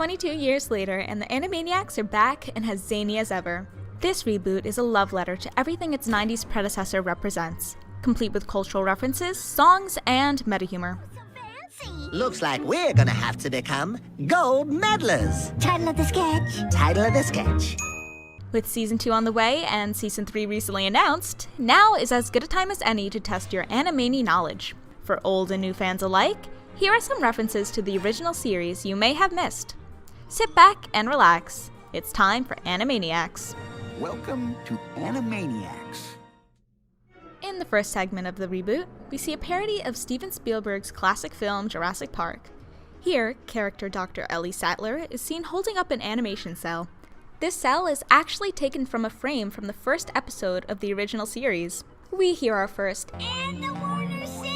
22 years later, and the Animaniacs are back and as zany as ever. This reboot is a love letter to everything its 90s predecessor represents, complete with cultural references, songs, and meta-humor. Looks like we're gonna have to become gold medalers. Title of the sketch. Title of the sketch. With Season 2 on the way and Season 3 recently announced, now is as good a time as any to test your Animani knowledge. For old and new fans alike, here are some references to the original series you may have missed. Sit back and relax. It's time for Animaniacs. Welcome to Animaniacs. In the first segment of the reboot, we see a parody of Steven Spielberg's classic film Jurassic Park. Here, character Dr. Ellie Sattler is seen holding up an animation cell. This cell is actually taken from a frame from the first episode of the original series. We hear our first, And the Warner sister!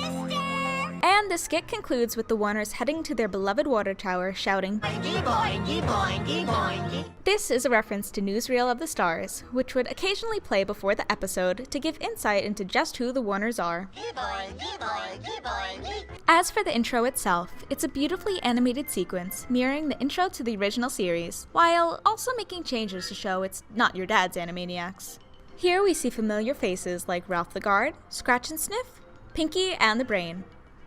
and the skit concludes with the Warners heading to their beloved water tower shouting, Boingy, boingy, boingy, boingy. This is a reference to Newsreel of the Stars, which would occasionally play before the episode to give insight into just who the Warners are. Boingy, boingy, boingy. As for the intro itself, it's a beautifully animated sequence mirroring the intro to the original series, while also making changes to show it's not your dad's Animaniacs. Here we see familiar faces like Ralph the Guard, Scratch and Sniff, Pinky, and the Brain.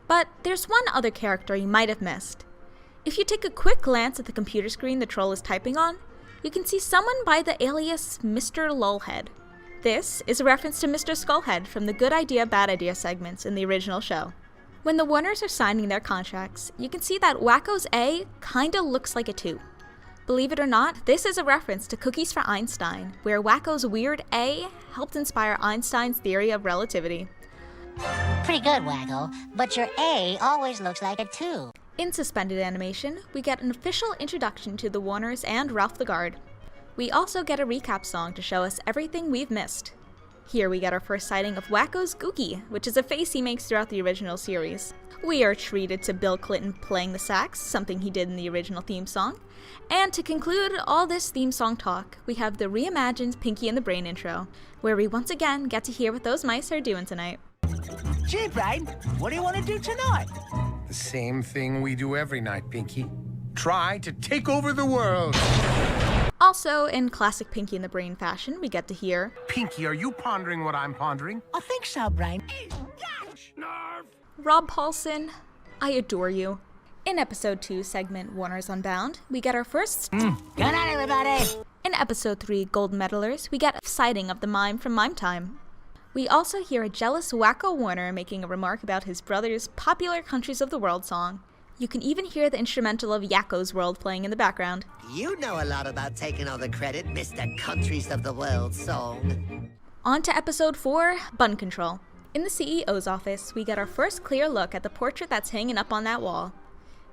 But there's one other character you might have missed. If you take a quick glance at the computer screen the troll is typing on, you can see someone by the alias Mr. Lullhead. This is a reference to Mr. Skullhead from the Good Idea, Bad Idea segments in the original show. When the Warners are signing their contracts, you can see that Wacko's A kinda looks like a 2. Believe it or not, this is a reference to Cookies for Einstein, where Wacko's weird A helped inspire Einstein's theory of relativity. Pretty good, Waggle, but your A always looks like a 2. In suspended animation, we get an official introduction to the Warners and Ralph the Guard. We also get a recap song to show us everything we've missed. Here we get our first sighting of Wacko's Gookie, which is a face he makes throughout the original series. We are treated to Bill Clinton playing the sax, something he did in the original theme song. And to conclude all this theme song talk, we have the reimagined Pinky and the Brain intro, where we once again get to hear what those mice are doing tonight. Gee, Brain, what do you want to do tonight? The same thing we do every night, Pinky. Try to take over the world. Also, in classic Pinky and the Brain fashion, we get to hear, Pinky, are you pondering what I'm pondering? I think so, Brain. Rob Paulson, I adore you. In episode 2 segment Warners Unbound, we get our first Good night, everybody. In episode 3 Gold Medalers, we get a sighting of the mime from Mime Time. We also hear a jealous Wacko Warner making a remark about his brother's popular Countries of the World song. You can even hear the instrumental of Yakko's World playing in the background. You know a lot about taking all the credit, Mr. Countries of the World song. On to episode 4, Bun Control. In the CEO's office, we get our first clear look at the portrait that's hanging up on that wall.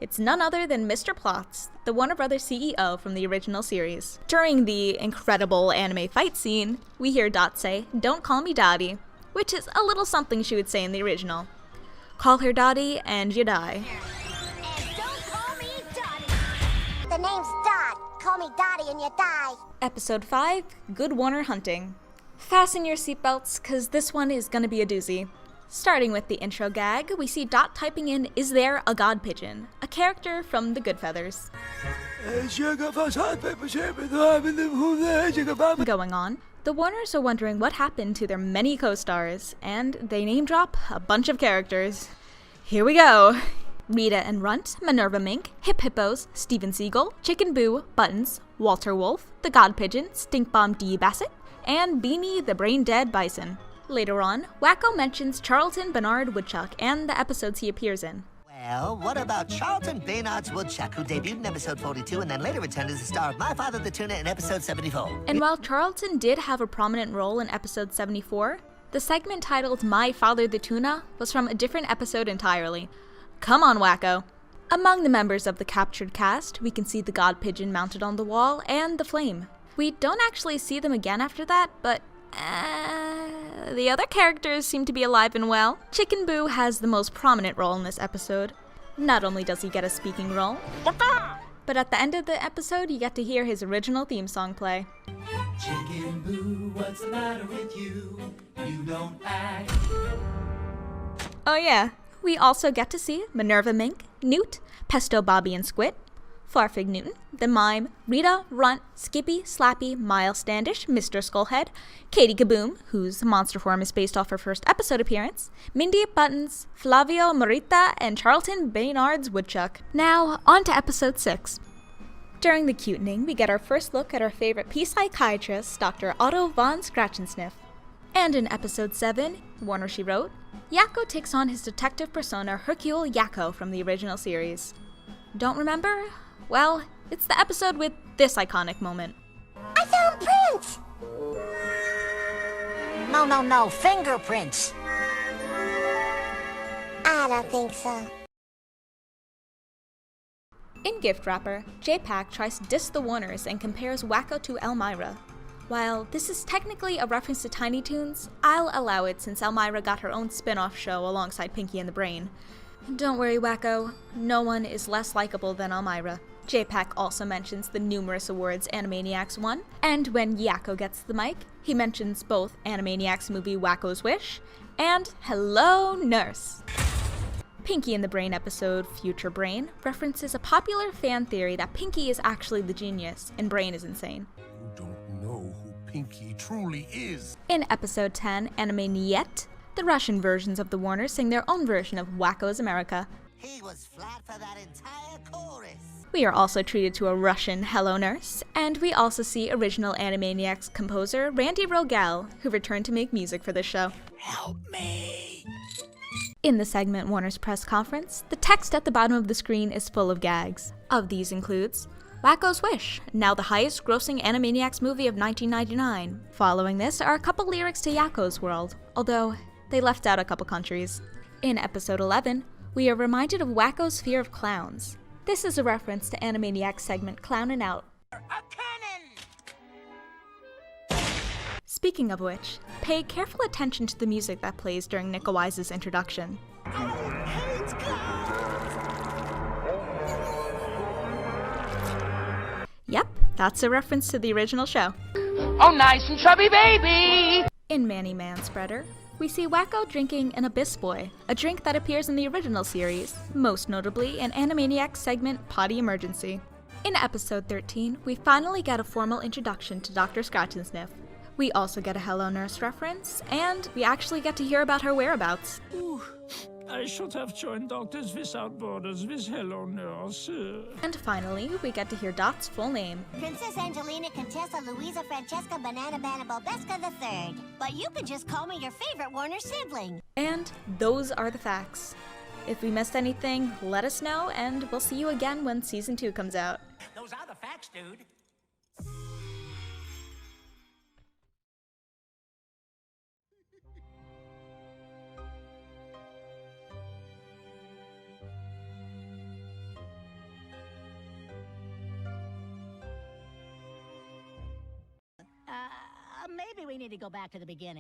It's none other than Mr. Plotz, the Warner Brothers CEO from the original series. During the incredible anime fight scene, we hear Dot say, "Don't call me Dottie," which is a little something she would say in the original. Call her Dottie and you die. And don't call me Dottie. The name's Dot. Call me Dottie and you die. Episode 5, Good Warner Hunting. Fasten your seatbelts, cause this one is gonna be a doozy. Starting with the intro gag, we see Dot typing in, "Is there a god pigeon?" a character from the Goodfeathers. Going on, the Warners are wondering what happened to their many co-stars, and they name drop a bunch of characters. Here we go! Rita and Runt, Minerva Mink, Hip Hippos, Steven Seagal, Chicken Boo, Buttons, Walter Wolf, the God Pigeon, Stink Bomb D. Bassett, and Beanie the Brain Dead Bison. Later on, Wacko mentions Charlton Bernard Woodchuck and the episodes he appears in. Well, what about Charlton Baynard's Woodchuck, who debuted in episode 42 and then later returned as the star of My Father the Tuna in episode 74? And while Charlton did have a prominent role in episode 74, the segment titled My Father the Tuna was from a different episode entirely. Come on, Wacko! Among the members of the captured cast, we can see the God Pigeon mounted on the wall and the Flame. We don't actually see them again after that, but the other characters seem to be alive and well. Chicken Boo has the most prominent role in this episode. Not only does he get a speaking role, but at the end of the episode, you get to hear his original theme song play. Chicken Boo, what's the matter with you? You don't act. Oh yeah, we also get to see Minerva Mink, Newt, Pesto Bobby and Squid, Farfig Newton, the Mime, Rita, Runt, Skippy, Slappy, Miles Standish, Mr. Skullhead, Katie Kaboom, whose monster form is based off her first episode appearance, Mindy Buttons, Flavio Morita, and Charlton Baynard's Woodchuck. Now, on to episode 6. During the cutening, we get our first look at our favorite psychiatrist, Dr. Otto von Scratchensniff. And in episode 7, Warner She Wrote, Yakko takes on his detective persona Hercule Yakko from the original series. Don't remember? Well, it's the episode with this iconic moment. I found prints! No, fingerprints. I don't think so. In Gift Wrapper, J-Pac tries to diss the Warners and compares Wacko to Elmira. While this is technically a reference to Tiny Toons, I'll allow it since Elmira got her own spin-off show alongside Pinky and the Brain. Don't worry, Wacko, no one is less likable than Elmira. J-Pac also mentions the numerous awards Animaniacs won, and when Yakko gets the mic, he mentions both Animaniacs movie Wacko's Wish and Hello Nurse. Pinky and the Brain episode Future Brain references a popular fan theory that Pinky is actually the genius and Brain is insane. You don't know who Pinky truly is. In episode 10, Animaniet, the Russian versions of the Warners sing their own version of Wacko's America. He was flat for that entire chorus. We are also treated to a Russian Hello Nurse, and we also see original Animaniacs composer Randy Rogel, who returned to make music for this show. Help me. In the segment Warner's press conference, the text at the bottom of the screen is full of gags. Of these includes Wacko's Wish, now the highest grossing Animaniacs movie of 1999. Following this are a couple lyrics to Yakko's World, although they left out a couple countries. In episode 11, we are reminded of Wacko's fear of clowns. This is a reference to Animaniacs segment Clownin' Out. A cannon! Speaking of which, pay careful attention to the music that plays during Nicka Wise's introduction. Yep, that's a reference to the original show. Oh, nice and chubby baby! In Manny Manspreader, we see Wacko drinking an Abyss Boy, a drink that appears in the original series, most notably in Animaniacs segment Potty Emergency. In episode 13, we finally get a formal introduction to Dr. Scratchensniff. We also get a Hello Nurse reference, and we actually get to hear about her whereabouts. Ooh, I should have joined Doctors Without Borders with Hello Nurse. And finally, we get to hear Dot's full name. Princess Angelina Contessa Luisa Francesca Banana Bobesca III. But you can just call me your favorite Warner sibling. And those are the facts. If we missed anything, let us know, and we'll see you again when Season 2 comes out. Those are the facts, dude. Maybe we need to go back to the beginning.